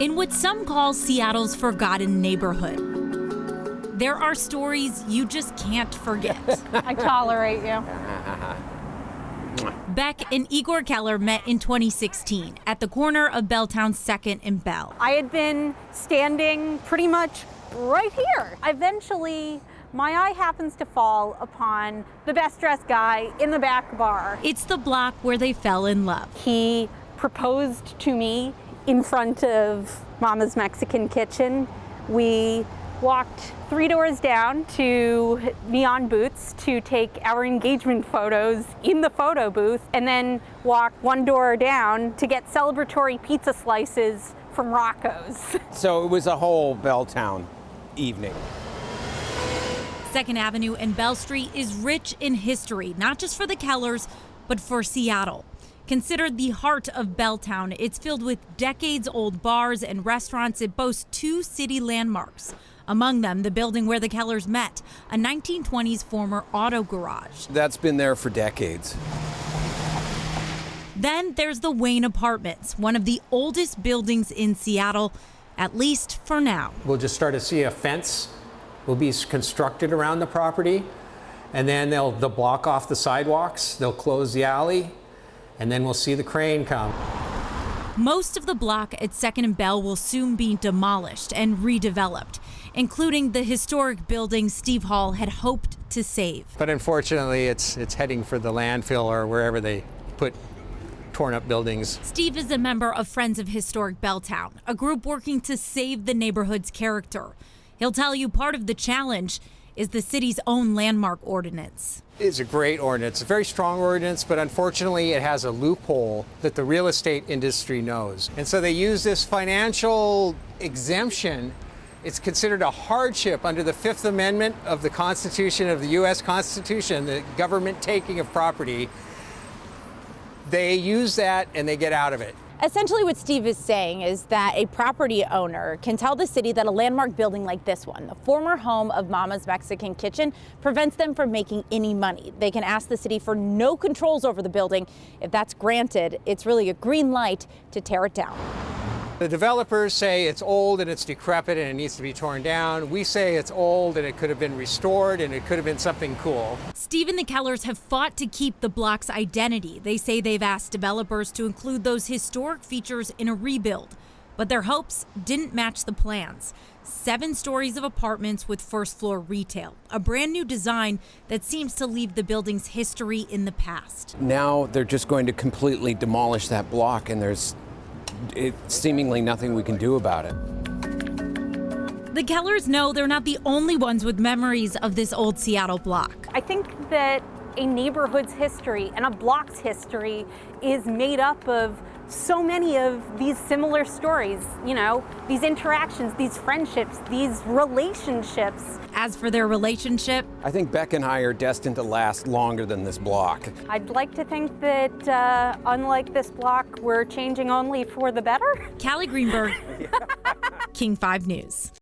In what some call Seattle's forgotten neighborhood, there are stories you just can't forget. I tolerate you. Beck and Igor Keller met in 2016 at the corner of Belltown 2nd and Bell. I had been standing pretty much right here. Eventually, my eye happens to fall upon the best dressed guy in the back bar. It's the block where they fell in love. He proposed to me in front of Mama's Mexican Kitchen. We walked 3 doors down to Neon Booths to take our engagement photos in the photo booth, and then walked 1 door down to get celebratory pizza slices from Rocco's. So it was a whole Belltown evening. 2nd Avenue and Bell Street is rich in history, not just for the Kellers, but for Seattle. Considered the heart of Belltown, it's filled with decades-old bars and restaurants. It boasts 2 city landmarks. Among them, the building where the Kellers met, a 1920s former auto garage. That's been there for decades. Then there's the Wayne Apartments, one of the oldest buildings in Seattle, at least for now. We'll just start to see a fence will be constructed around the property, and then they'll block off the sidewalks, they'll close the alley, and then we'll see the crane come. Most of the block at 2nd and Bell will soon be demolished and redeveloped, including the historic building Steve Hall had hoped to save. But unfortunately, it's heading for the landfill or wherever they put torn up buildings. Steve is a member of Friends of Historic Belltown, a group working to save the neighborhood's character. He'll tell you part of the challenge is the city's own landmark ordinance. It's a great ordinance, a very strong ordinance, but unfortunately it has a loophole that the real estate industry knows. And so they use this financial exemption. It's considered a hardship under the 5th Amendment of the Constitution of the U.S. Constitution, the government taking of property. They use that and they get out of it. Essentially what Steve is saying is that a property owner can tell the city that a landmark building like this one, the former home of Mama's Mexican Kitchen, prevents them from making any money. They can ask the city for no controls over the building. If that's granted, it's really a green light to tear it down. The developers say it's old and it's decrepit and it needs to be torn down. We say it's old and it could have been restored and it could have been something cool. Steve and the Kellers have fought to keep the block's identity. They say they've asked developers to include those historic features in a rebuild, but their hopes didn't match the plans. 7 stories of apartments with first-floor retail, a brand new design that seems to leave the building's history in the past. Now they're just going to completely demolish that block, and there's seemingly nothing we can do about it. The Kellers know they're not the only ones with memories of this old Seattle block. I think that a neighborhood's history and a block's history is made up of so many of these similar stories, you know, these interactions, these friendships, these relationships. As for their relationship, I think Beck and I are destined to last longer than this block. I'd like to think that, unlike this block, we're changing only for the better. Callie Greenberg, King 5 News.